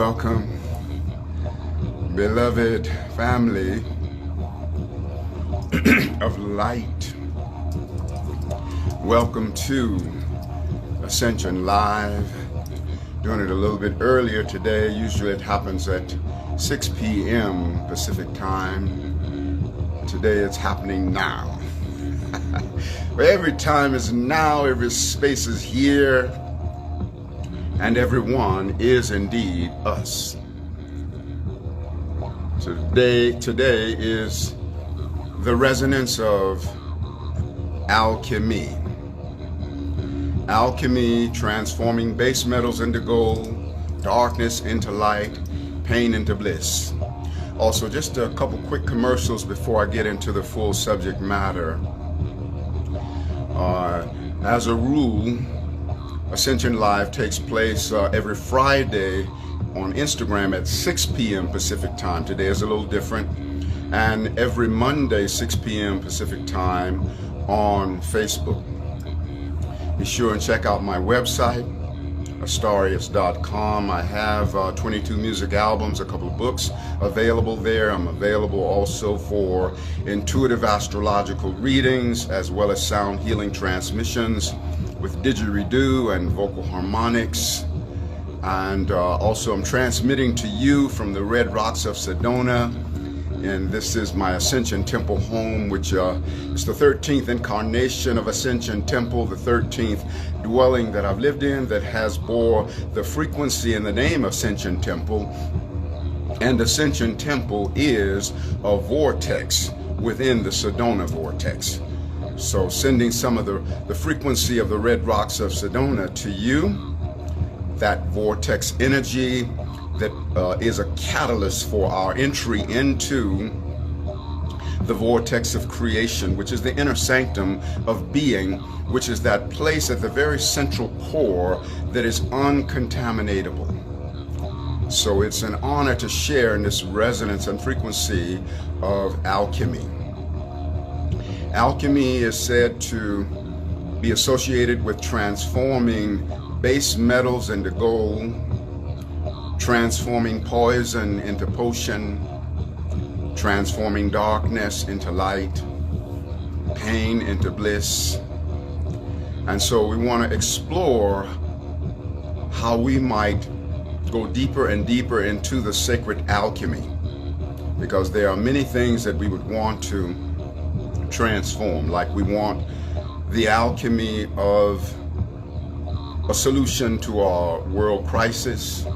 Welcome, beloved family of light. Welcome to Ascension Live. Doing it a little bit earlier today. Usually it happens at 6 p.m. Pacific time. Today it's happening now. Every time is now, every space is here, and everyone is indeed us. Today is the resonance of alchemy. Alchemy, transforming base metals into gold, darkness into light, pain into bliss. Also, just a couple quick commercials before I get into the full subject matter. As a rule, Ascension Live takes place every Friday on Instagram at 6 p.m. Pacific time. Today is a little different. And every Monday, 6 p.m. Pacific time on Facebook. Be sure and check out my website, astarius.com. I have 22 music albums, a couple of books available there. I'm available also for intuitive astrological readings, as well as sound healing transmissions with didgeridoo and vocal harmonics. And also I'm transmitting to you from the Red Rocks of Sedona. And this is my Ascension Temple home, which is the 13th incarnation of Ascension Temple, the 13th dwelling that I've lived in that has bore the frequency in the name Ascension Temple. And Ascension Temple is a vortex within the Sedona vortex. So sending some of the frequency of the Red Rocks of Sedona to you, that vortex energy that is a catalyst for our entry into the vortex of creation, which is the inner sanctum of being, which is that place at the very central core that is uncontaminatable. So it's an honor to share in this resonance and frequency of alchemy. Alchemy is said to be associated with transforming base metals into gold, transforming poison into potion, transforming darkness into light, pain into bliss. And so we want to explore how we might go deeper and deeper into the sacred alchemy, because there are many things that we would want to transform. Like we want the alchemy of a solution to our world crisis,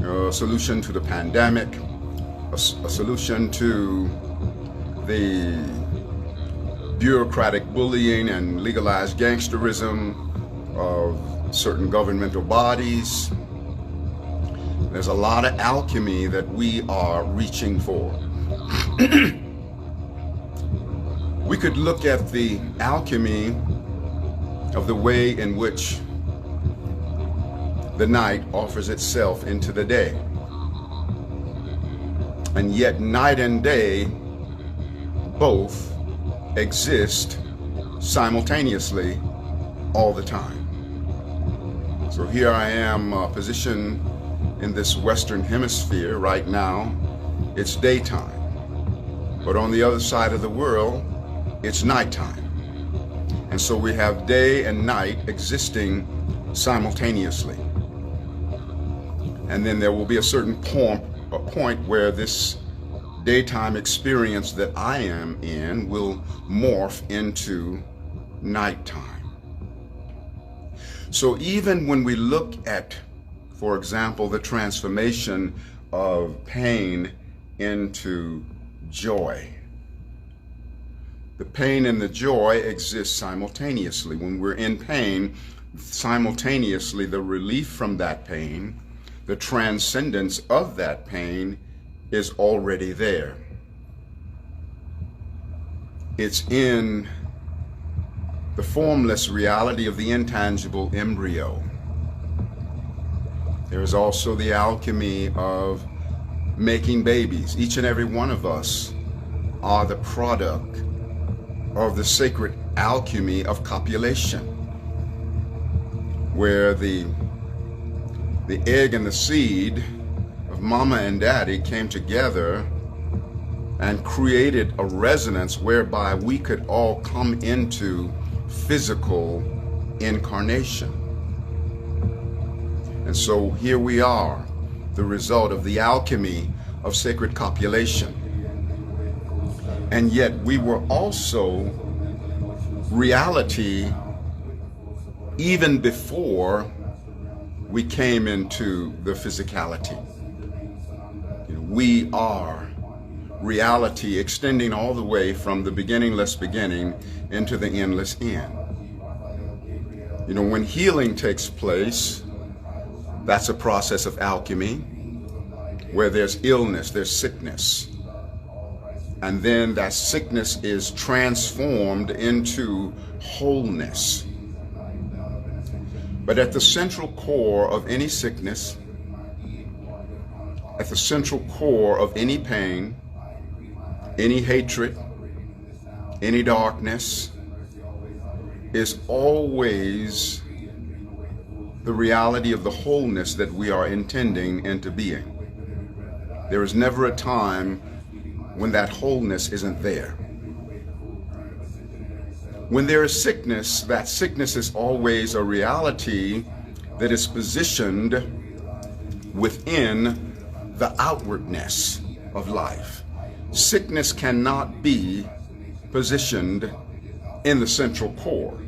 a solution to the pandemic, a solution to the bureaucratic bullying and legalized gangsterism of certain governmental bodies. There's a lot of alchemy that we are reaching for. We could look at the alchemy of the way in which the night offers itself into the day. And yet night and day both exist simultaneously all the time. So here I am positioned in this Western hemisphere right now. It's daytime. But on the other side of the world, it's nighttime. And so we have day and night existing simultaneously. And then there will be a certain point where this daytime experience that I am in will morph into nighttime. So even when we look at, for example, the transformation of pain into joy, the pain and the joy exist simultaneously. When we're in pain, simultaneously the relief from that pain, the transcendence of that pain is already there. It's in the formless reality of the intangible embryo. There is also the alchemy of making babies. Each and every one of us are the product of the sacred alchemy of copulation, where the egg and the seed of mama and daddy came together and created a resonance whereby we could all come into physical incarnation. And so here we are, the result of the alchemy of sacred copulation. And yet we were also reality even before we came into the physicality. We are reality extending all the way from the beginningless beginning into the endless end. When healing takes place, that's a process of alchemy where there's illness, there's sickness. And then that sickness is transformed into wholeness. But at the central core of any sickness, at the central core of any pain, any hatred, any darkness, is always the reality of the wholeness that we are intending into being. There is never a time when that wholeness isn't there. When there is sickness, that sickness is always a reality that is positioned within the outwardness of life. Sickness cannot be positioned in the central core,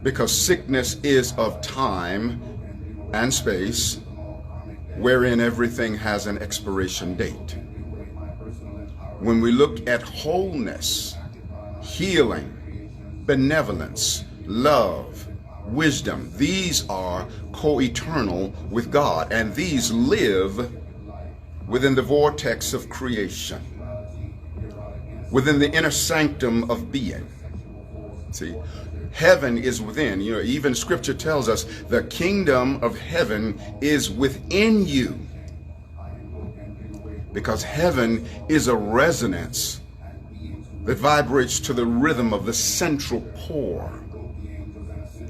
because sickness is of time and space wherein everything has an expiration date. When we look at wholeness, healing, benevolence, love, wisdom, these are co-eternal with God, and these live within the vortex of creation, within the inner sanctum of being. See, heaven is within. Even scripture tells us the kingdom of heaven is within you, because heaven is a resonance that vibrates to the rhythm of the central core.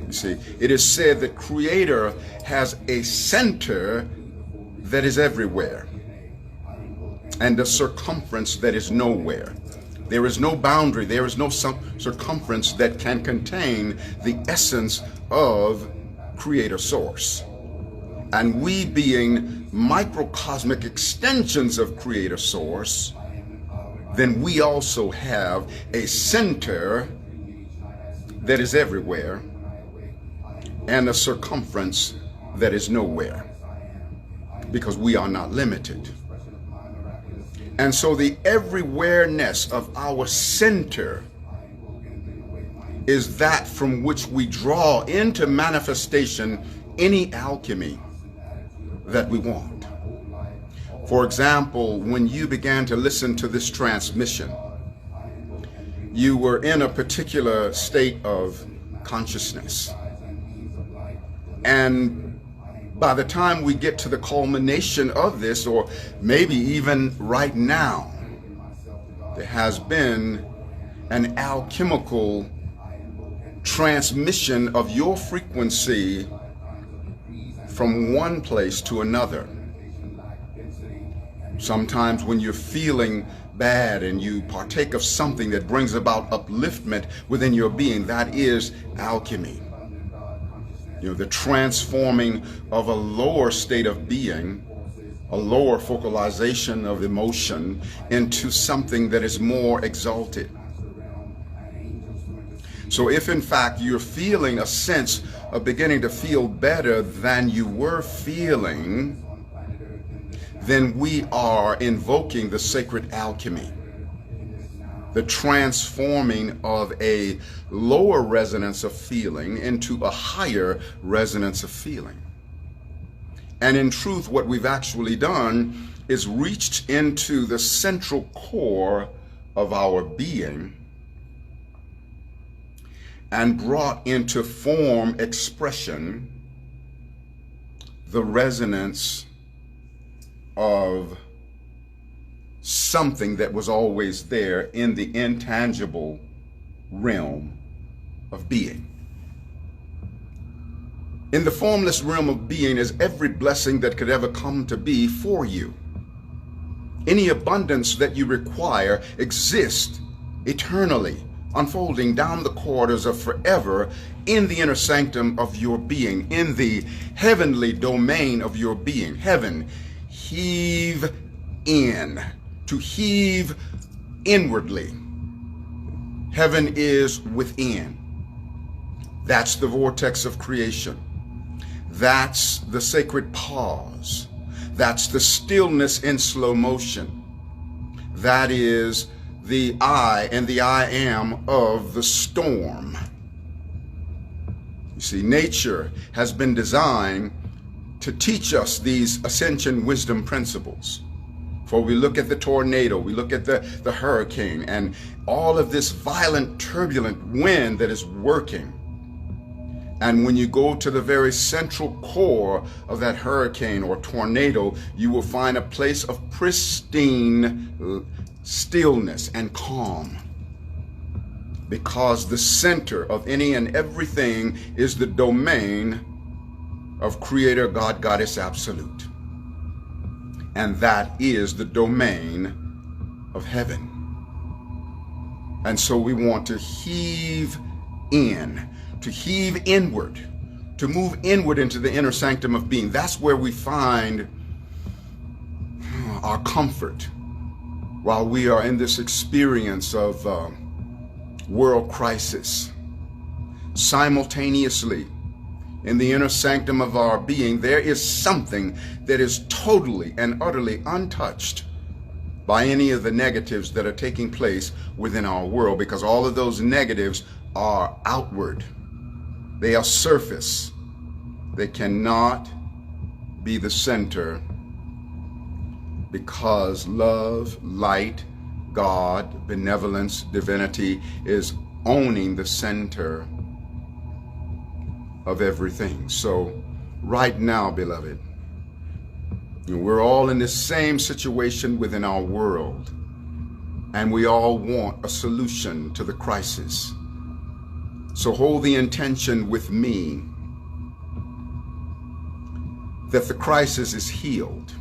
You see, it is said that Creator has a center that is everywhere and a circumference that is nowhere. There is no boundary, there is no circumference that can contain the essence of Creator Source. And we, being microcosmic extensions of Creator Source, then we also have a center that is everywhere and a circumference that is nowhere, because we are not limited. And so the everywhereness of our center is that from which we draw into manifestation any alchemy that we want. For example, when you began to listen to this transmission, you were in a particular state of consciousness. And by the time we get to the culmination of this, or maybe even right now, there has been an alchemical transmission of your frequency from one place to another. Sometimes when you're feeling bad and you partake of something that brings about upliftment within your being, that is alchemy. The transforming of a lower state of being, a lower focalization of emotion, into something that is more exalted. So if in fact you're feeling a sense of beginning to feel better than you were feeling, then we are invoking the sacred alchemy, the transforming of a lower resonance of feeling into a higher resonance of feeling. And in truth, what we've actually done is reached into the central core of our being and brought into form expression the resonance of something that was always there in the intangible realm of being. In the formless realm of being is every blessing that could ever come to be for you. Any abundance that you require exists eternally, unfolding down the corridors of forever in the inner sanctum of your being, in the heavenly domain of your being. Heaven, heave in, to heave inwardly. Heaven is within. That's the vortex of creation. That's the sacred pause. That's the stillness in slow motion. That is the I and the I am of the storm. You see, nature has been designed to teach us these ascension wisdom principles. For we look at the tornado, we look at the hurricane, and all of this violent, turbulent wind that is working. And when you go to the very central core of that hurricane or tornado, you will find a place of pristine stillness and calm. Because the center of any and everything is the domain of Creator, God, Goddess, Absolute. And that is the domain of heaven. And so we want to heave in, to heave inward, to move inward into the inner sanctum of being. That's where we find our comfort while we are in this experience of world crisis. Simultaneously, in the inner sanctum of our being, there is something that is totally and utterly untouched by any of the negatives that are taking place within our world, because all of those negatives are outward. They are surface. They cannot be the center, because love, light, God, benevolence, divinity is owning the center of everything. So right now, beloved, we're all in the same situation within our world, and we all want a solution to the crisis. So hold the intention with me that the crisis is healed.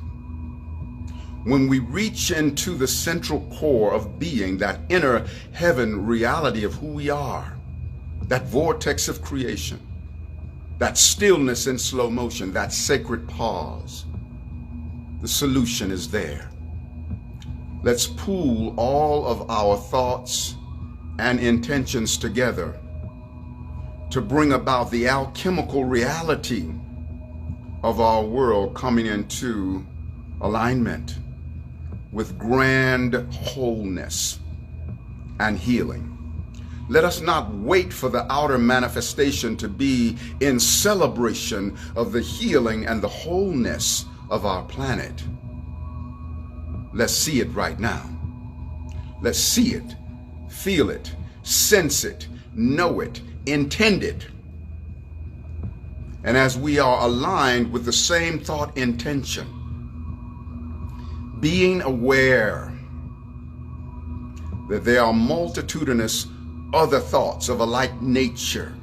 When we reach into the central core of being, that inner heaven reality of who we are, that vortex of creation, that stillness in slow motion, that sacred pause, the solution is there. Let's pool all of our thoughts and intentions together to bring about the alchemical reality of our world coming into alignment with grand wholeness and healing. Let us not wait for the outer manifestation to be in celebration of the healing and the wholeness of our planet. Let's see it right now. Let's see it, feel it, sense it, know it, intend it. And as we are aligned with the same thought intention, being aware that there are multitudinous other thoughts of a like nature,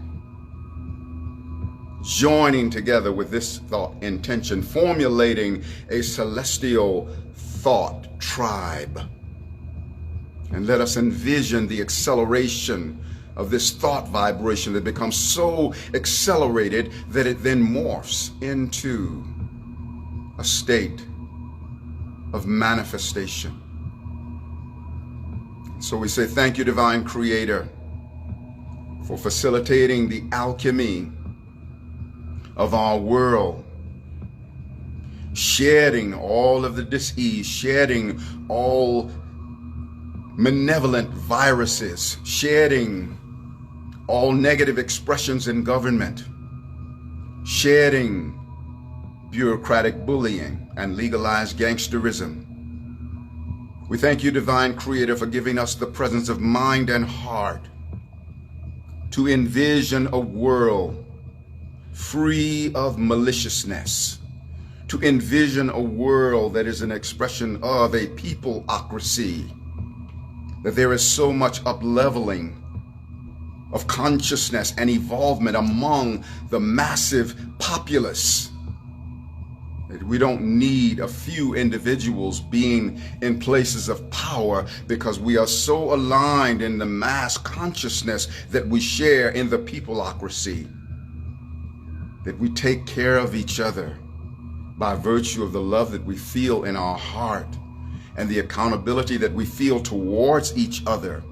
joining together with this thought intention, formulating a celestial thought tribe. And let us envision the acceleration of this thought vibration that becomes so accelerated that it then morphs into a state of manifestation. So we say thank you, Divine Creator, for facilitating the alchemy of our world, shedding all of the dis-ease, shedding all malevolent viruses, shedding all negative expressions in government, shedding bureaucratic bullying and legalized gangsterism. We thank you, Divine Creator, for giving us the presence of mind and heart to envision a world free of maliciousness, to envision a world that is an expression of a peopleocracy, that there is so much up-leveling of consciousness and evolvement among the massive populace. We don't need a few individuals being in places of power, because we are so aligned in the mass consciousness that we share in the peopleocracy, that we take care of each other by virtue of the love that we feel in our heart and the accountability that we feel towards each other,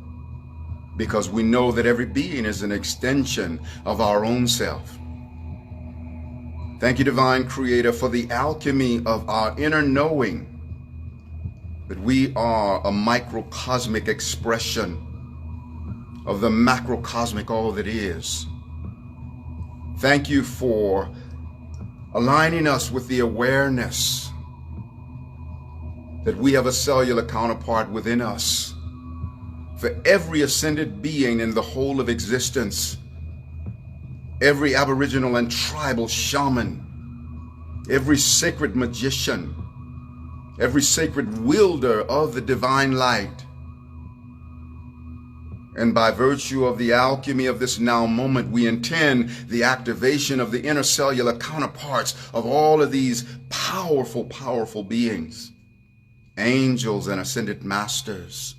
because we know that every being is an extension of our own self. Thank you, Divine Creator, for the alchemy of our inner knowing that we are a microcosmic expression of the macrocosmic all that is. Thank you for aligning us with the awareness that we have a cellular counterpart within us. For every ascended being in the whole of existence, every Aboriginal and tribal shaman, every sacred magician, every sacred wielder of the divine light. And by virtue of the alchemy of this now moment, we intend the activation of the intercellular counterparts of all of these powerful, powerful beings, angels and ascended masters,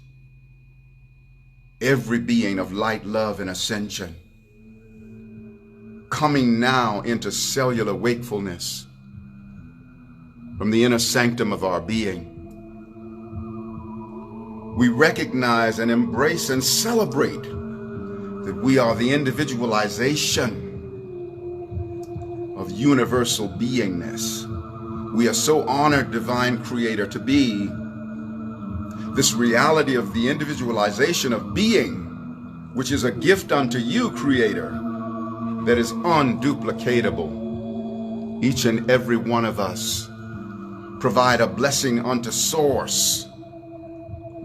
every being of light, love, and ascension, coming now into cellular wakefulness from the inner sanctum of our being. We recognize and embrace and celebrate that we are the individualization of universal beingness. We are so honored, Divine Creator, to be this reality of the individualization of being, which is a gift unto you, Creator, that is unduplicatable. Each and every one of us provide a blessing unto Source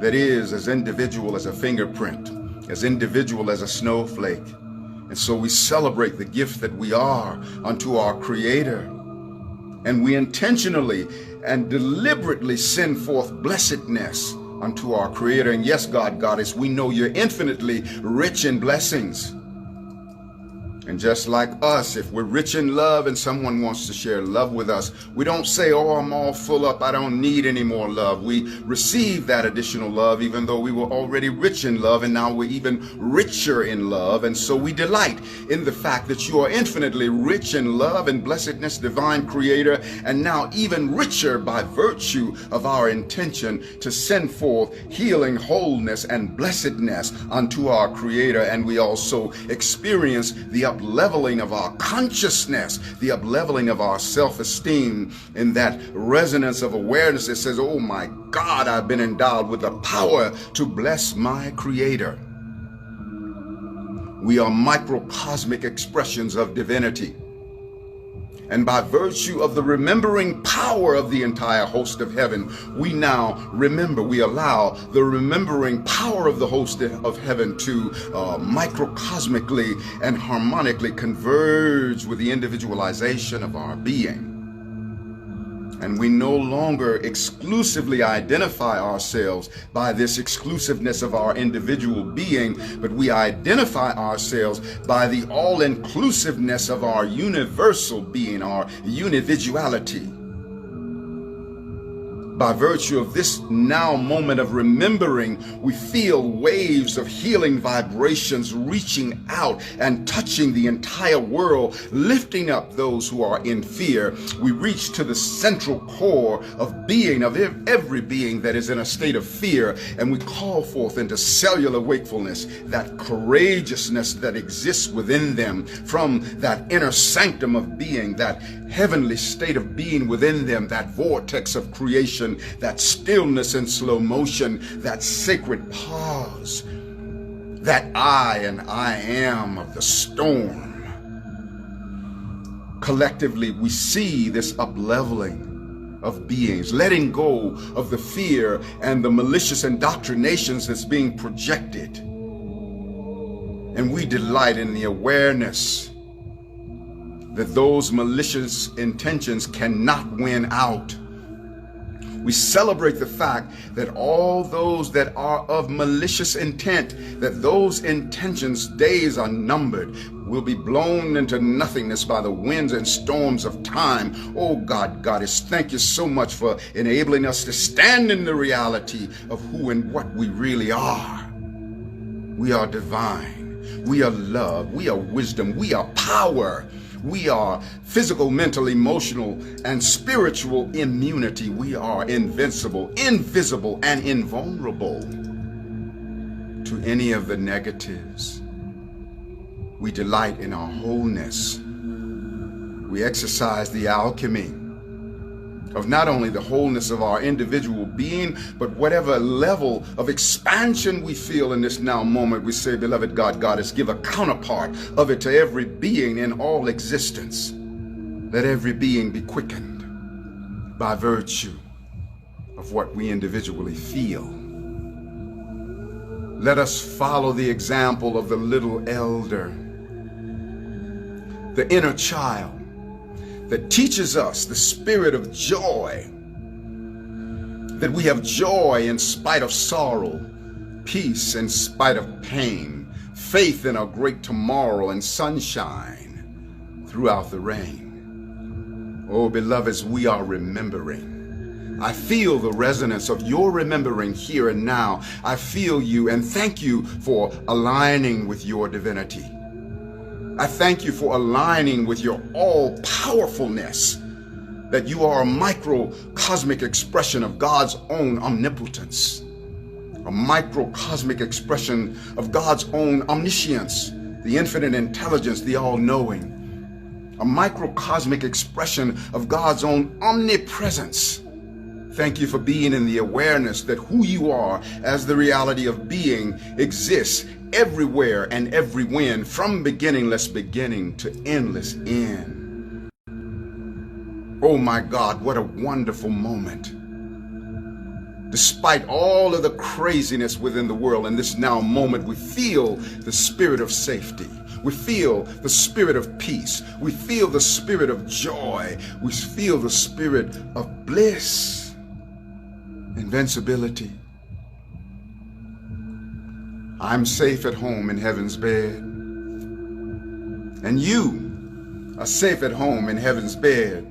that is as individual as a fingerprint, as individual as a snowflake. And so we celebrate the gift that we are unto our Creator. And we intentionally and deliberately send forth blessedness unto our Creator. And yes, God, Goddess, we know you're infinitely rich in blessings. And just like us, if we're rich in love and someone wants to share love with us, we don't say, oh, I'm all full up, I don't need any more love. We receive that additional love, even though we were already rich in love, and now we're even richer in love. And so we delight in the fact that you are infinitely rich in love and blessedness, Divine Creator, and now even richer by virtue of our intention to send forth healing, wholeness, and blessedness unto our Creator. And we also experience the up-leveling of our consciousness, the up-leveling of our self-esteem, in that resonance of awareness that says, oh my God, I've been endowed with the power to bless my Creator. We are microcosmic expressions of divinity. And by virtue of the remembering power of the entire host of heaven, we now remember, we allow the remembering power of the host of heaven to microcosmically and harmonically converge with the individualization of our being. And we no longer exclusively identify ourselves by this exclusiveness of our individual being, but we identify ourselves by the all-inclusiveness of our universal being, our individuality. By virtue of this now moment of remembering, we feel waves of healing vibrations reaching out and touching the entire world, lifting up those who are in fear. We reach to the central core of being, of every being that is in a state of fear, and we call forth into cellular wakefulness that courageousness that exists within them from that inner sanctum of being, that heavenly state of being within them, that vortex of creation, that stillness in slow motion, that sacred pause, that I and I am of the storm. Collectively, we see this up-leveling of beings, letting go of the fear and the malicious indoctrinations that's being projected. And we delight in the awareness that those malicious intentions cannot win out. We celebrate the fact that all those that are of malicious intent, that those intentions' days are numbered, will be blown into nothingness by the winds and storms of time. Oh God, Goddess, thank you so much for enabling us to stand in the reality of who and what we really are. We are divine. We are love. We are wisdom. We are power. We are physical, mental, emotional, and spiritual immunity. We are invincible, invisible, and invulnerable to any of the negatives. We delight in our wholeness. We exercise the alchemy of not only the wholeness of our individual being, but whatever level of expansion we feel in this now moment. We say, beloved God, Goddess, give a counterpart of it to every being in all existence. Let every being be quickened by virtue of what we individually feel. Let us follow the example of the little elder, the inner child, that teaches us the spirit of joy, that we have joy in spite of sorrow, peace in spite of pain, faith in a great tomorrow, and sunshine throughout the rain. Oh, beloveds, we are remembering. I feel the resonance of your remembering here and now. I feel you, and thank you for aligning with your divinity. I thank you for aligning with your all-powerfulness, that you are a microcosmic expression of God's own omnipotence, a microcosmic expression of God's own omniscience, the infinite intelligence, the all-knowing, a microcosmic expression of God's own omnipresence. Thank you for being in the awareness that who you are as the reality of being exists everywhere and every when, from beginningless beginning to endless end. Oh my God, what a wonderful moment. Despite all of the craziness within the world, in this now moment, we feel the spirit of safety. We feel the spirit of peace. We feel the spirit of joy. We feel the spirit of bliss, invincibility. I'm safe at home in heaven's bed, and you are safe at home in heaven's bed,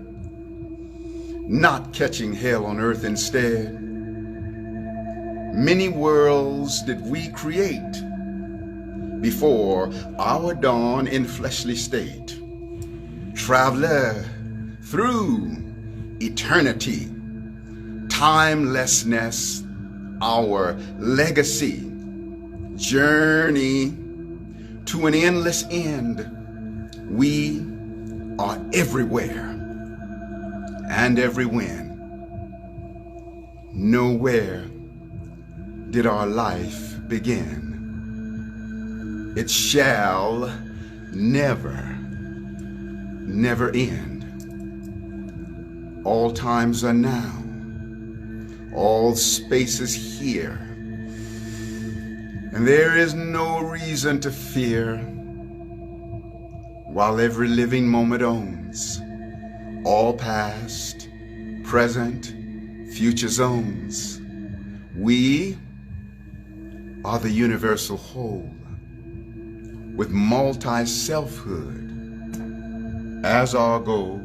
not catching hell on earth instead. Many worlds did we create before our dawn in fleshly state. Traveler through eternity, timelessness, our legacy. Journey to an endless end. We are everywhere and every when. Nowhere did our life begin. It shall never end. All times are now. All space is here. And there is no reason to fear, while every living moment owns all past, present, future zones. We are the universal whole, with multi-selfhood as our goal,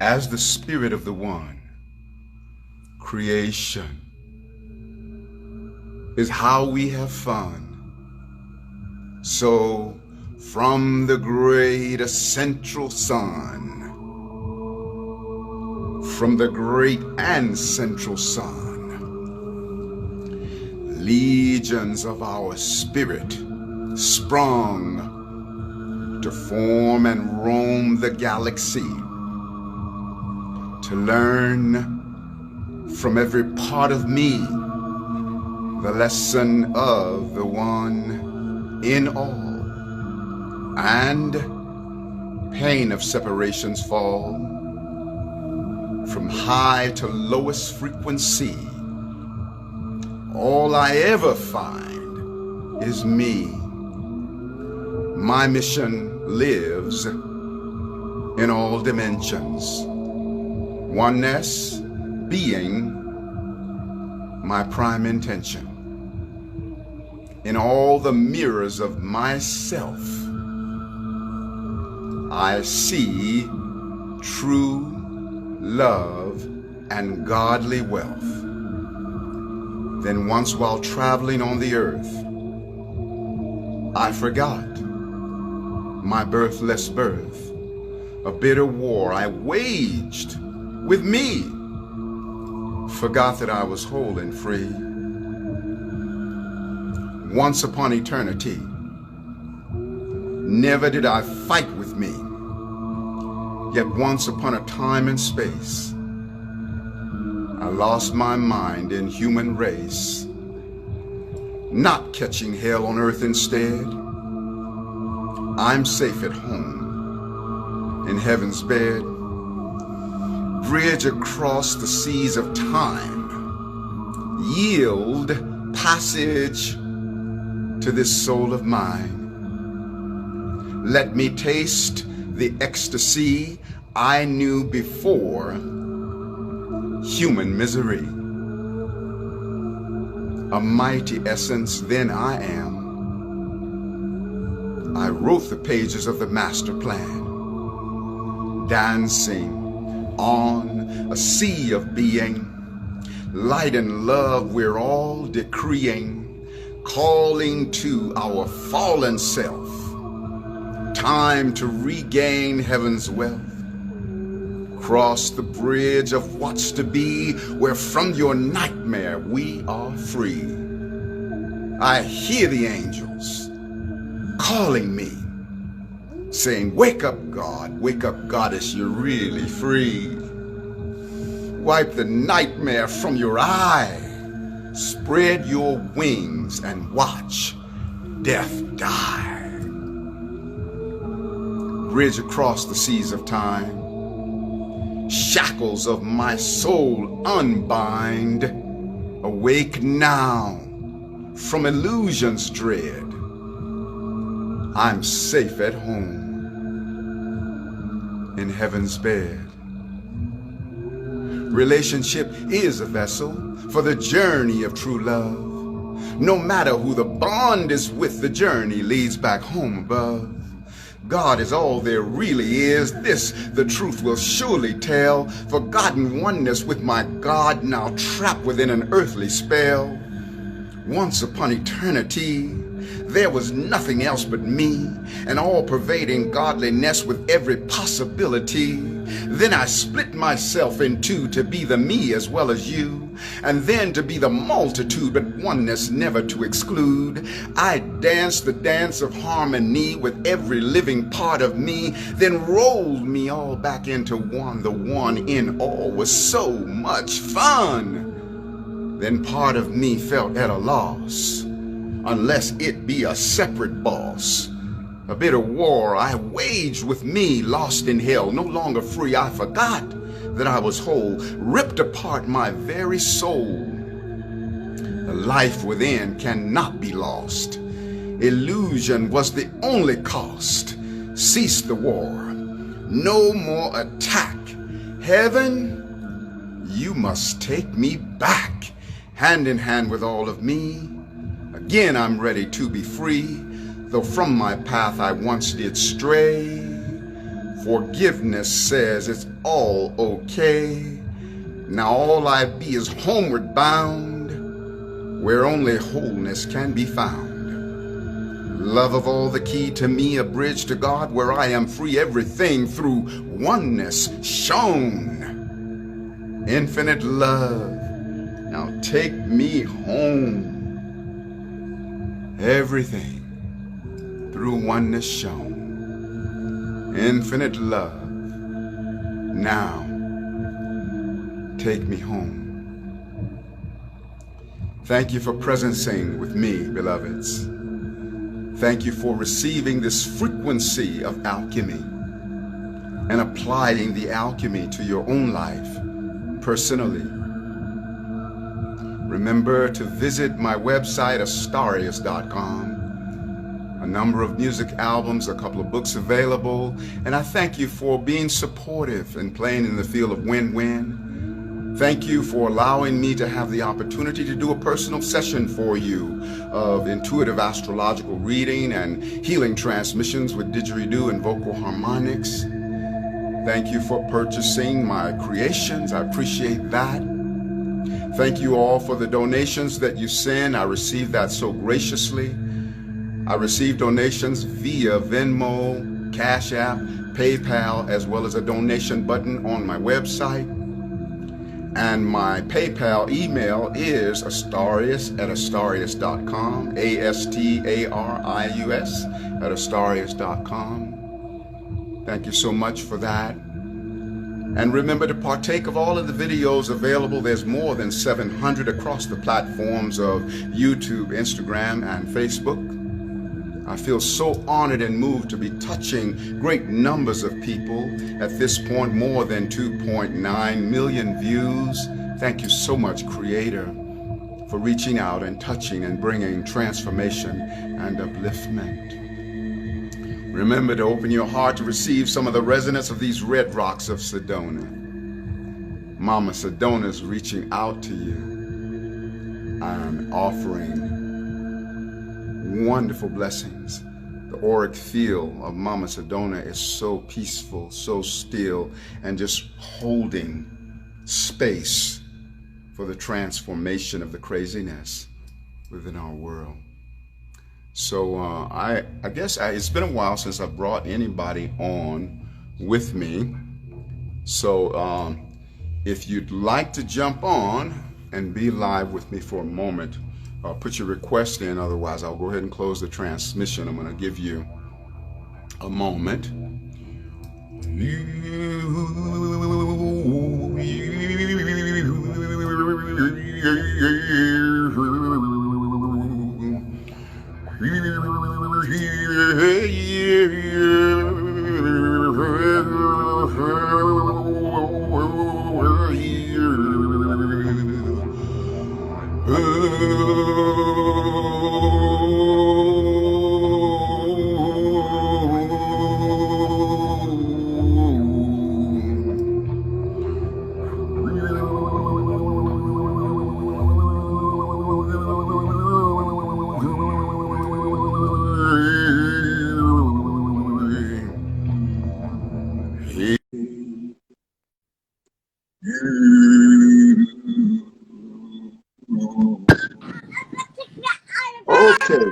as the spirit of the one. Creation is how we have fun. So, from the great essential sun, from the great and central sun, legions of our spirit sprung to form and roam the galaxy, to learn from every part of me the lesson of the one in all, and pain of separations fall from high to lowest frequency. All I ever find is me. My mission lives in all dimensions. Oneness, being my prime intention. In all the mirrors of myself, I see true love and godly wealth. Then once while traveling on the earth, I forgot my birthless birth, a bitter war I waged with me, forgot that I was whole and free. Once upon eternity, never did I fight with me, yet once upon a time and space, I lost my mind in human race, not catching hell on earth instead. I'm safe at home in heaven's bed, bridge across the seas of time, yield passage to this soul of mine. Let me taste the ecstasy I knew before human misery. A mighty essence then I am. I wrote the pages of the master plan, dancing on a sea of being. Light and love we're all decreeing, calling to our fallen self. Time to regain heaven's wealth. Cross the bridge of what's to be, where from your nightmare we are free. I hear the angels calling me, saying, wake up, God, wake up, goddess, you're really free. Wipe the nightmare from your eye, spread your wings and watch death die. Bridge across the seas of time, shackles of my soul unbind. Awake now from illusion's dread. I'm safe at home in heaven's bed. Relationship is a vessel for the journey of true love. No matter who the bond is with, the journey leads back home above. God is all there really is. This the truth will surely tell. Forgotten oneness with my God, now trapped within an earthly spell. Once upon eternity, there was nothing else but me, an all-pervading godliness with every possibility. Then I split myself in two to be the me as well as you, and then to be the multitude, but oneness never to exclude. I danced the dance of harmony with every living part of me, then rolled me all back into one. The one in all was so much fun. Then part of me felt at a loss, unless it be a separate boss. A bitter war I waged with me, lost in hell, no longer free. I forgot that I was whole, ripped apart my very soul. The life within cannot be lost. Illusion was the only cost. Cease the war, no more attack. Heaven, you must take me back, hand in hand with all of me. Again I'm ready to be free, though from my path I once did stray. Forgiveness says it's all okay. Now all I be is homeward bound, where only wholeness can be found. Love of all the key to me, a bridge to God, where I am free, everything through oneness shown. Infinite love, now take me home. Everything through oneness shown. Infinite love, now take me home. Thank you for presencing with me, beloveds. Thank you for receiving this frequency of alchemy and applying the alchemy to your own life personally. Remember to visit my website, astarius.com. A number of music albums, a couple of books available, and I thank you for being supportive and playing in the field of win-win. Thank you for allowing me to have the opportunity to do a personal session for you of intuitive astrological reading and healing transmissions with didgeridoo and vocal harmonics. Thank you for purchasing my creations. I appreciate that. Thank you all for the donations that you send. I receive that so graciously. I receive donations via Venmo, Cash App, PayPal, as well as a donation button on my website. And my PayPal email is astarius@astarius.com, astarius@astarius.com. Thank you so much for that. And remember to partake of all of the videos available. There's more than 700 across the platforms of YouTube, Instagram, and Facebook. I feel so honored and moved to be touching great numbers of people. At this point, more than 2.9 million views. Thank you so much, Creator, for reaching out and touching and bringing transformation and upliftment. Remember to open your heart to receive some of the resonance of these red rocks of Sedona. Mama Sedona is reaching out to you and offering wonderful blessings. The auric field of Mama Sedona is so peaceful, so still, and just holding space for the transformation of the craziness within our world. So I guess it's been a while since I brought anybody on with me. So if you'd like to jump on and be live with me for a moment, put your request in. Otherwise, I'll go ahead and close the transmission. I'm going to give you a moment. Okay.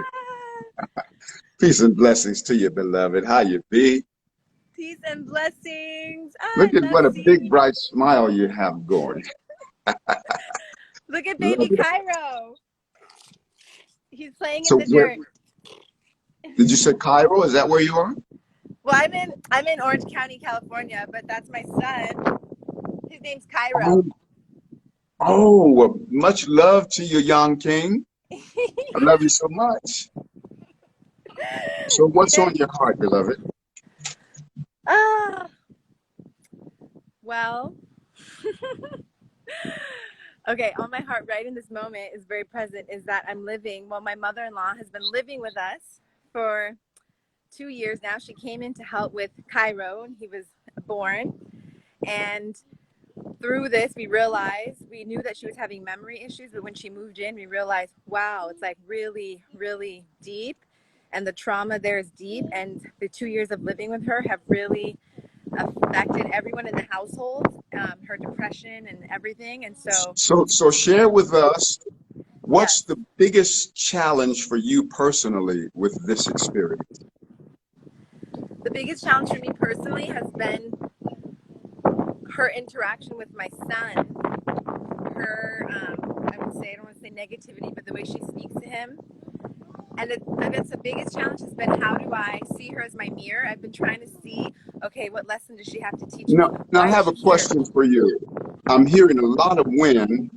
Peace and blessings to you, beloved. How you be? Peace and blessings. Look at what a big bright smile you have going. Look at baby Cairo. He's playing So in the dirt. Did you say Cairo? Is that where you are? Well, I'm in Orange County, California, but that's my son. His name's Cairo. Oh, much love to you, young king. I love you so much. So what's on your heart, beloved? Well, okay, on my heart right in this moment is very present is that I'm living, well, my mother-in-law has been living with us for 2 years now. She came in to help with Cairo when he was born. And through this, we knew that she was having memory issues, but when she moved in, we realized, wow, it's like really, really deep. And the trauma there is deep. And the 2 years of living with her have really affected everyone in the household, her depression and everything. And so share with us, what's the biggest challenge for you personally with this experience? The biggest challenge for me personally has been her interaction with my son. Her, I don't want to say negativity, but the way she speaks to him. And I guess the biggest challenge has been, how do I see her as my mirror? I've been trying to see, okay, what lesson does she have to teach me? Now I have a question for you. I'm hearing a lot of wind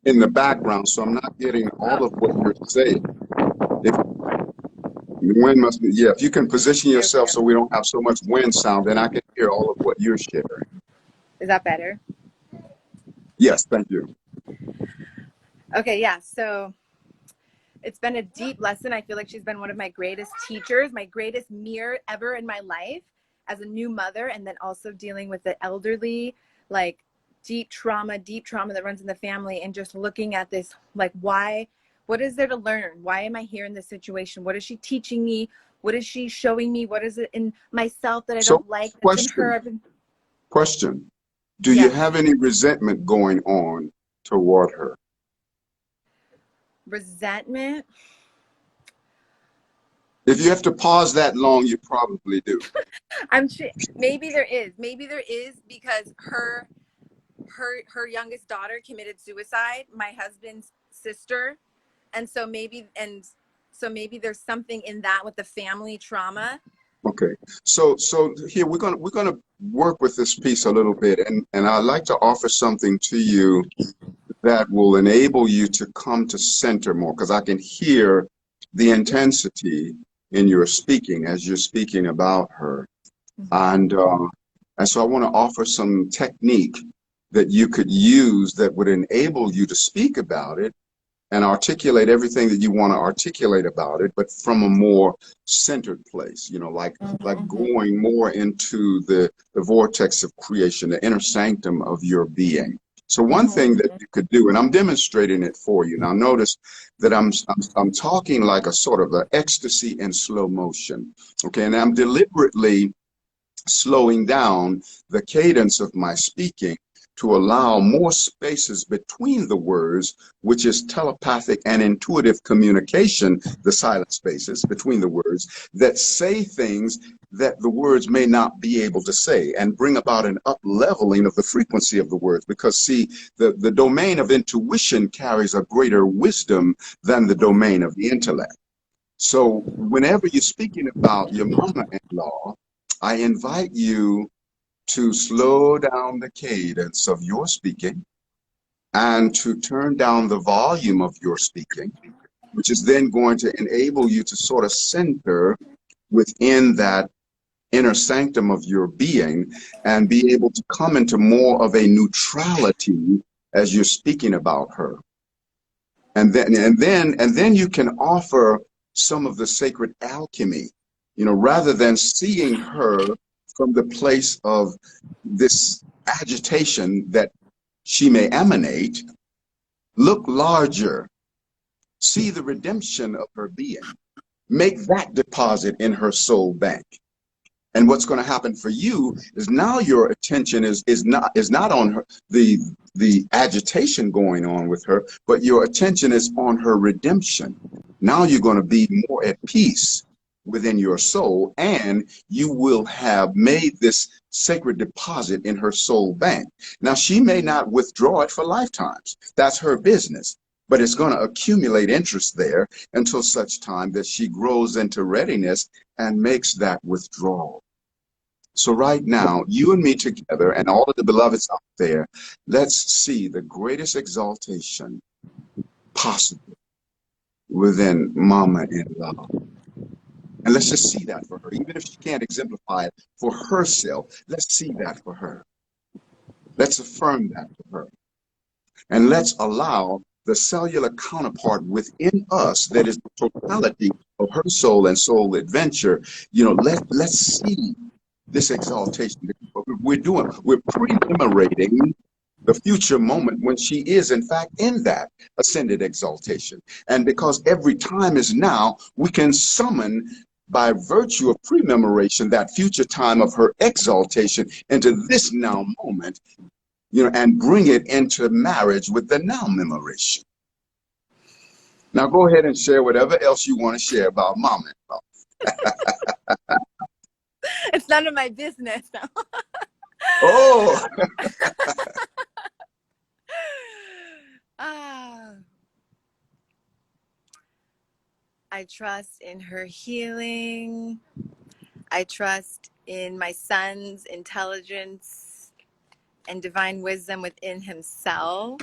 in the background, so I'm not getting all of what you're saying. The wind must be, if you can position yourself so we don't have so much wind sound, then I can hear all of what you're sharing. Is that better? Yes, thank you. Okay, yeah, so it's been a deep lesson. I feel like she's been one of my greatest teachers, my greatest mirror ever in my life as a new mother, and then also dealing with the elderly, like deep trauma that runs in the family, and just looking at this, like, why, what is there to learn? Why am I here in this situation? What is she teaching me? What is she showing me? What is it in myself that I So don't like that's in her? question. Do you Yeah. have any resentment going on toward her? Resentment? If you have to pause that long, you probably do. I'm sure maybe there is. Maybe there is, because her youngest daughter committed suicide, my husband's sister. And so maybe there's something in that with the family trauma. Okay. So here we're gonna work with this piece a little bit, and I'd like to offer something to you that will enable you to come to center more, because I can hear the intensity in your speaking as you're speaking about her. And so I want to offer some technique that you could use that would enable you to speak about it and articulate everything that you want to articulate about it, but from a more centered place, like going more into the vortex of creation, the inner sanctum of your being. So one thing that you could do, and I'm demonstrating it for you. Now notice that I'm talking like a sort of an ecstasy in slow motion. Okay, and I'm deliberately slowing down the cadence of my speaking to allow more spaces between the words, which is telepathic and intuitive communication, the silent spaces between the words that say things that the words may not be able to say, and bring about an up leveling of the frequency of the words. Because see, the domain of intuition carries a greater wisdom than the domain of the intellect. So whenever you're speaking about your mama-in-law, I invite you to slow down the cadence of your speaking and to turn down the volume of your speaking, which is then going to enable you to sort of center within that inner sanctum of your being and be able to come into more of a neutrality as you're speaking about her. And then you can offer some of the sacred alchemy, rather than seeing her from the place of this agitation that she may emanate. Look larger, see the redemption of her being, make that deposit in her soul bank. And what's going to happen for you is now your attention is not on her, the agitation going on with her, but your attention is on her redemption. Now you're going to be more at peace within your soul, and you will have made this sacred deposit in her soul bank. Now she may not withdraw it for lifetimes. That's her business. But it's going to accumulate interest there until such time that she grows into readiness and makes that withdrawal. So right now, you and me together and all of the beloveds out there, let's see the greatest exaltation possible within mama-in-law. And let's just see that for her. Even if she can't exemplify it for herself, let's see that for her. Let's affirm that for her. And let's allow the cellular counterpart within us, that is the totality of her soul and soul adventure, let's see this exaltation. We're pre-memorating the future moment when she is in fact in that ascended exaltation. And because every time is now, we can summon by virtue of pre-memoration that future time of her exaltation into this now moment, and bring it into marriage with the now memoration. Now go ahead and share whatever else you want to share about mama. It's none of my business. Oh. I trust in her healing. I trust in my son's intelligence and divine wisdom within himself.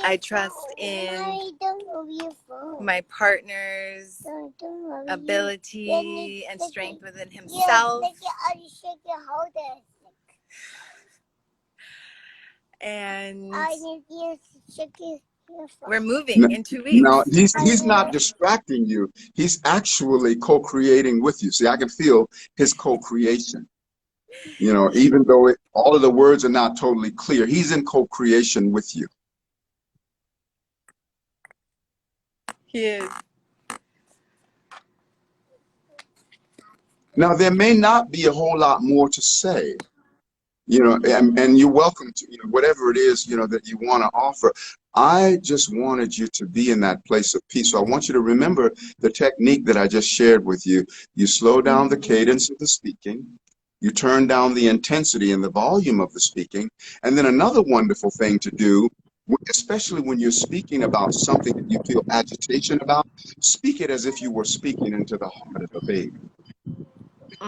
I trust in my partner's ability and strength within himself. And we're moving in 2 weeks. Now, he's not distracting you. He's actually co-creating with you. See, I can feel his co-creation. You know, even though all of the words are not totally clear, he's in co-creation with you. He is. Now, there may not be a whole lot more to say, you know, and you're welcome to, you know, whatever it is, you know, that you want to offer. I just wanted you to be in that place of peace. So I want you to remember the technique that I just shared with you. You slow down the cadence of the speaking. You turn down the intensity and the volume of the speaking. And then another wonderful thing to do, especially when you're speaking about something that you feel agitation about, speak it as if you were speaking into the heart of a baby.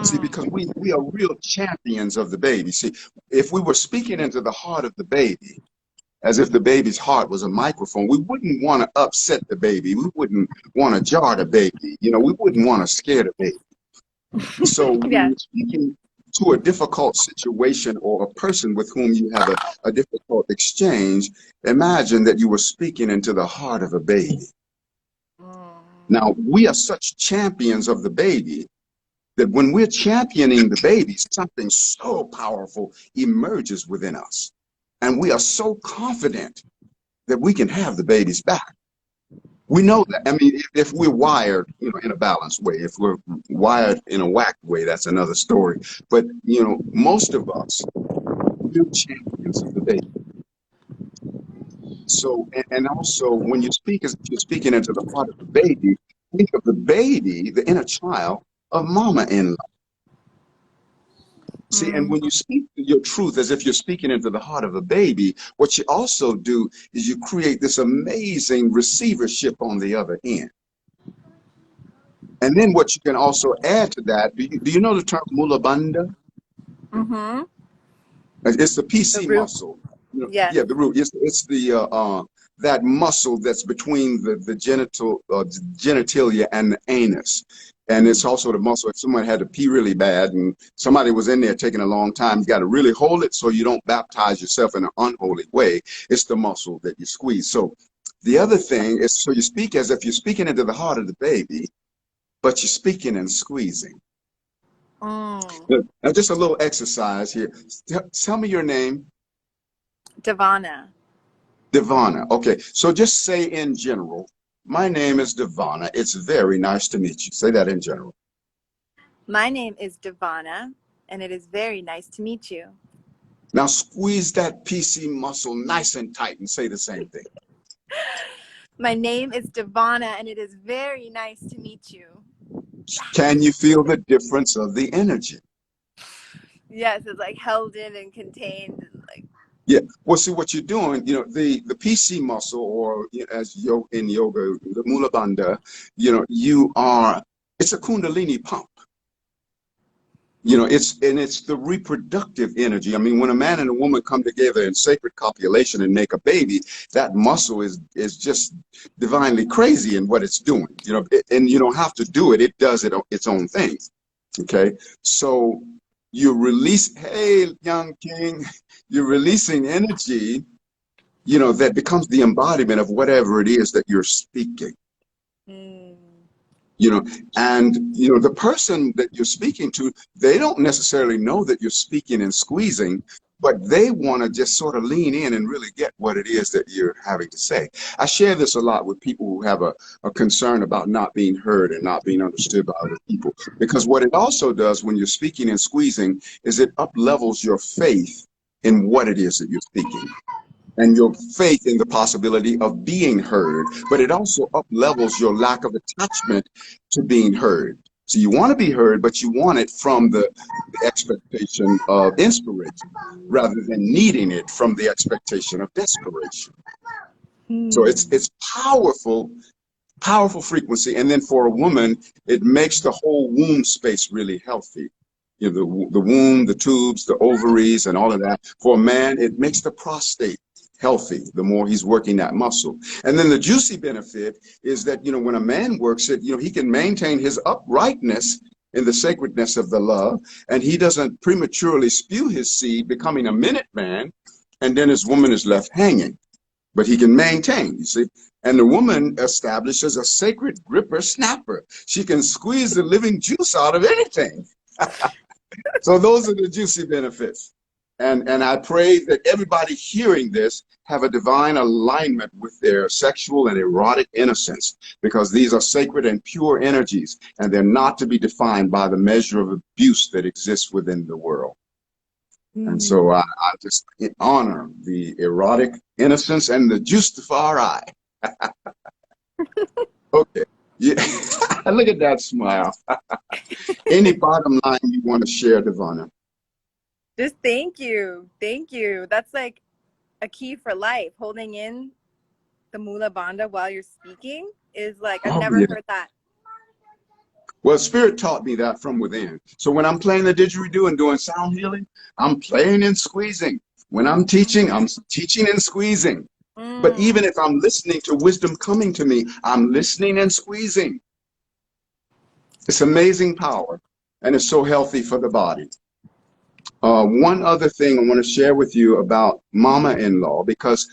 See, because we are real champions of the baby. See, if we were speaking into the heart of the baby, as if the baby's heart was a microphone, we wouldn't want to upset the baby. We wouldn't want to jar the baby. You know, we wouldn't want to scare the baby. So when Yeah. you're speaking to a difficult situation or a person with whom you have a difficult exchange, imagine that you were speaking into the heart of a baby. Now, we are such champions of the baby that when we're championing the baby, something so powerful emerges within us. And we are so confident that we can have the baby's back. We know that. I mean, if we're wired, you know, in a balanced way, if we're wired in a whacked way, that's another story. But, you know, most of us, we're champions of the baby. So, and also when you speak, as if you're speaking into the heart of the baby, think of the baby, the inner child of mama in. See, and when you speak your truth as if you're speaking into the heart of a baby, what you also do is you create this amazing receivership on the other end. And then what you can also add to that, do you know the term mulabanda? Mm-hmm. It's the The PC root. muscle. You know, Yes. yeah, the root. It's the that muscle that's between the genitalia and the anus. And it's also the muscle. If someone had to pee really bad and somebody was in there taking a long time, you got to really hold it so you don't baptize yourself in an unholy way. It's the muscle that you squeeze. So the other thing is, so you speak as if you're speaking into the heart of the baby, but you're speaking and squeezing. Now, just a little exercise here. Tell me your name. Devana. Devana. Okay, so just say in general, my name is Devana. It's very nice to meet you. Say that in general. My name is Devana, and it is very nice to meet you. Now squeeze that PC muscle nice and tight and say the same thing. My name is Devana, and it is very nice to meet you. Can you feel the difference of the energy? Yes, it's like held in and contained, and like. Yeah. Well, see what you're doing. You know, the PC muscle, or you know, as in yoga, the Mula Bandha. You know, it's a Kundalini pump. You know, it's the reproductive energy. I mean, when a man and a woman come together in sacred copulation and make a baby, that muscle is just divinely crazy in what it's doing. You know, and you don't have to do it; it does its own thing. Okay, so you release. Hey, young king, you're releasing energy. You know, that becomes the embodiment of whatever it is that you're speaking. You know, and you know, the person that you're speaking to, they don't necessarily know that you're speaking and squeezing, but they want to just sort of lean in and really get what it is that you're having to say. I share this a lot with people who have a concern about not being heard and not being understood by other people, because what it also does when you're speaking and squeezing is it up levels your faith in what it is that you're speaking, and your faith in the possibility of being heard, but it also up levels your lack of attachment to being heard. So you want to be heard, but you want it from the expectation of inspiration rather than needing it from the expectation of desperation. So it's powerful, powerful frequency. And then for a woman, it makes the whole womb space really healthy. You know, the womb, the tubes, the ovaries, and all of that. For a man, it makes the prostate healthy the more he's working that muscle. And then the juicy benefit is that, you know, when a man works it, you know, he can maintain his uprightness in the sacredness of the love, and he doesn't prematurely spew his seed, becoming a minute man, and then his woman is left hanging. But he can maintain, you see. And the woman establishes a sacred gripper snapper. She can squeeze the living juice out of anything. So those are the juicy benefits. And I pray that everybody hearing this have a divine alignment with their sexual and erotic innocence, because these are sacred and pure energies, and they're not to be defined by the measure of abuse that exists within the world. And so I just honor the erotic innocence and the Justafari. Okay. Yeah. Look at that smile. Any bottom line you want to share, Devonna? Just thank you. Thank you. That's like a key for life. Holding in the Mula Bandha while you're speaking is like, I've never heard that. Well, Spirit taught me that from within. So when I'm playing the didgeridoo and doing sound healing, I'm playing and squeezing. When I'm teaching and squeezing. But even if I'm listening to wisdom coming to me, I'm listening and squeezing. It's amazing power, and it's so healthy for the body. One other thing I want to share with you about mama-in-law, because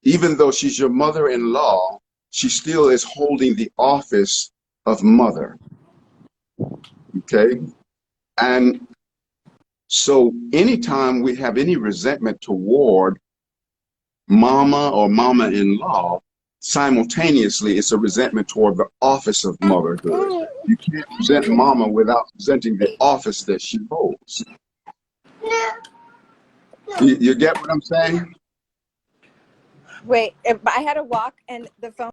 even though she's your mother-in-law, she still is holding the office of mother. Okay? And so anytime we have any resentment toward mama or mama-in-law, simultaneously it's a resentment toward the office of motherhood. You can't resent mama without resenting the office that she holds. You get what I'm saying? Wait, if I had to walk and the phone.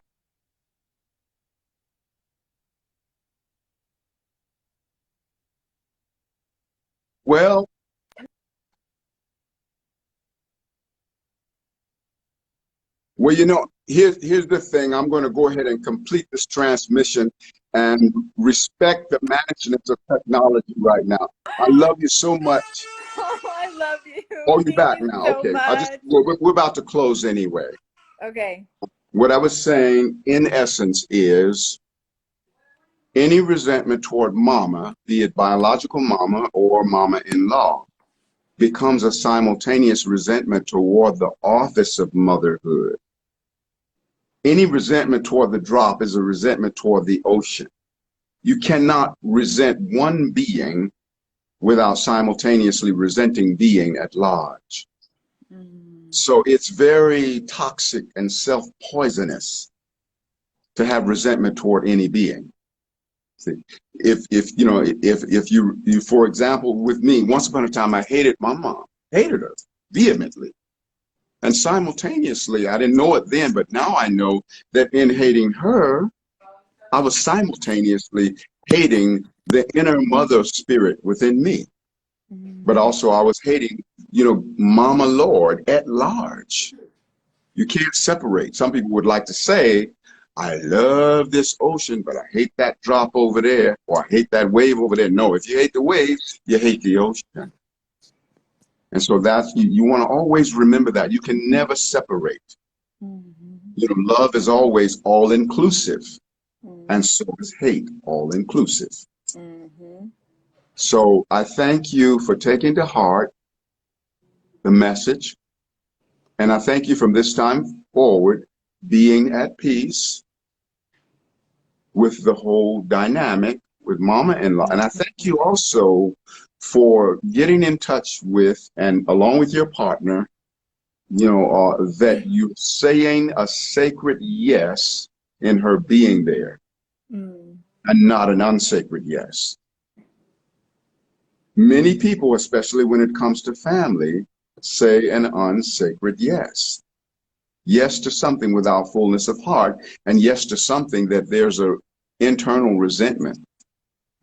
Well, you know, here's the thing. I'm going to go ahead and complete this transmission and respect the management of technology right now. I love you so much. Oh, I love you. Oh, you're Thank back you now. so Okay. much. We're about to close anyway. Okay. What I was saying in essence is any resentment toward mama, be it biological mama or mama-in-law, becomes a simultaneous resentment toward the office of motherhood. Any resentment toward the drop is a resentment toward the ocean. You cannot resent one being without simultaneously resenting being at large. So it's very toxic and self-poisonous to have resentment toward any being. See, if you, for example, with me, once upon a time, I hated my mom, hated her vehemently. And simultaneously, I didn't know it then, but now I know that in hating her, I was simultaneously hating the inner mother spirit within me. But also I was hating, Mama Lord at large. You can't separate. Some people would like to say, I love this ocean, but I hate that drop over there, or I hate that wave over there. No, if you hate the wave, you hate the ocean. And so that's, you want to always remember that. You can never separate. Love is always all-inclusive. And so is hate all-inclusive. So I thank you for taking to heart the message. And I thank you from this time forward being at peace with the whole dynamic with mama-in-law. And I thank you also for getting in touch with, and along with your partner, that you're saying a sacred yes in her being there and not an unsacred yes. Many people, especially when it comes to family, say an unsacred yes. Yes to something without fullness of heart, and yes to something that there's a internal resentment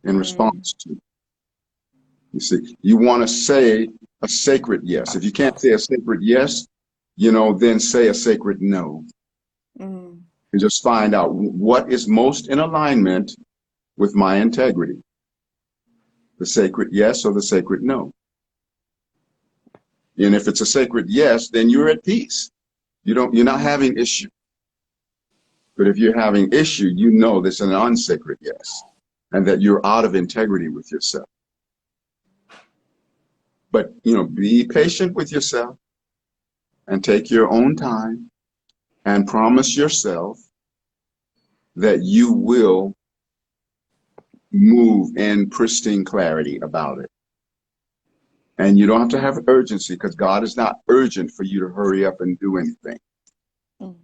in response to. You see, you want to say a sacred yes. If you can't say a sacred yes, then say a sacred no. And just find out what is most in alignment with my integrity. The sacred yes or the sacred no. And if it's a sacred yes, then you're at peace. You're not having issue. But if you're having issue, you know this is an unsacred yes, and that you're out of integrity with yourself. But, be patient with yourself and take your own time and promise yourself that you will move in pristine clarity about it. And you don't have to have urgency because God is not urgent for you to hurry up and do anything. Mm.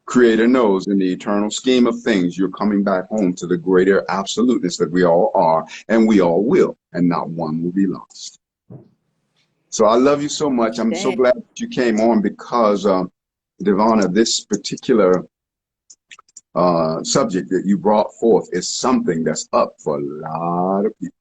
Creator knows in the eternal scheme of things, you're coming back home to the greater absoluteness that we all are, and we all will, and not one will be lost. So I love you so much. I'm so glad that you came on because, Devana, this particular subject that you brought forth is something that's up for a lot of people.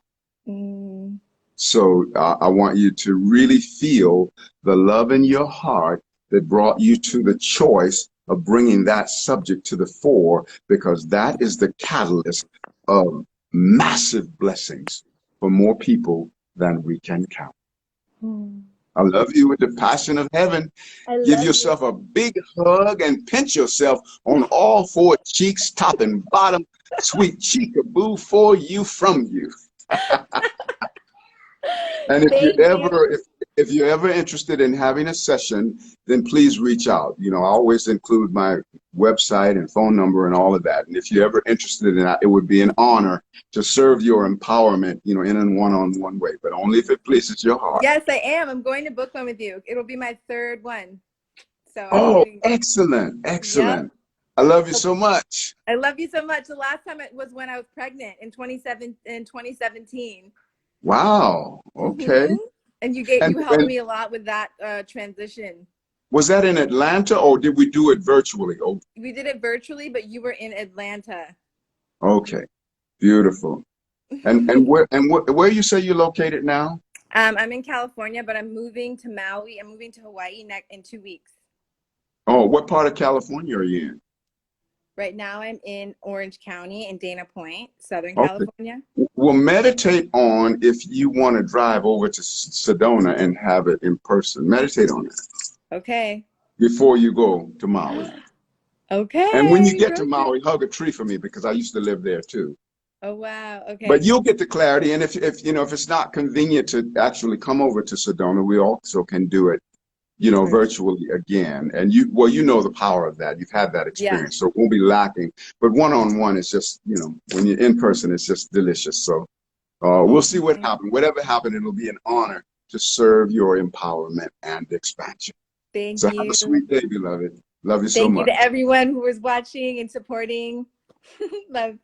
Mm. So I want you to really feel the love in your heart that brought you to the choice of bringing that subject to the fore, because that is the catalyst of massive blessings for more people than we can count. Mm. I love you with the passion of heaven. I Give love yourself a big hug and pinch yourself on all four cheeks, top and bottom. Sweet cheekaboo for you from you. And if you Thank ever, you. if you're ever interested in having a session, then please reach out. You know, I always include my website and phone number and all of that. And if you're ever interested in that, it would be an honor to serve your empowerment, you know, in a one-on-one way, but only if it pleases your heart. Yes, I am. I'm going to book one with you. It'll be my third one. So I'm Oh, doing. excellent, Yep. excellent. I love you so much. I love you so much. The last time it was when I was pregnant in 2017. Wow. Okay. Mm-hmm. And And, you helped and me a lot with that transition. was that in Atlanta or did we do it virtually? Oh, We did it virtually, but you were in Atlanta. okay. Beautiful. And where you say you're located now? I'm in California, but I'm moving to Maui. I'm moving to Hawaii in 2 weeks. Oh, what part of California are you in? Right now, I'm in Orange County in Dana Point, Southern Okay. California. Well, meditate on if you want to drive over to Sedona and have it in person. Meditate on it Okay. before you go to Maui. And when you Okay. get to Maui, hug a tree for me because I used to live there too. Oh, wow. But Okay. you'll get the clarity. And if you know if it's not convenient to actually come over to Sedona, we also can do it, you know, virtually again. And you know the power of that. You've had that Yeah. experience, so it won't be lacking. But one-on-one is just, you know, when you're in person, it's just delicious. So we'll see what happens. Whatever happens, it'll be an honor to serve your empowerment and expansion. Thank So have a you. sweet day, beloved. Love you so Thank you much. to everyone who was watching and supporting. Love.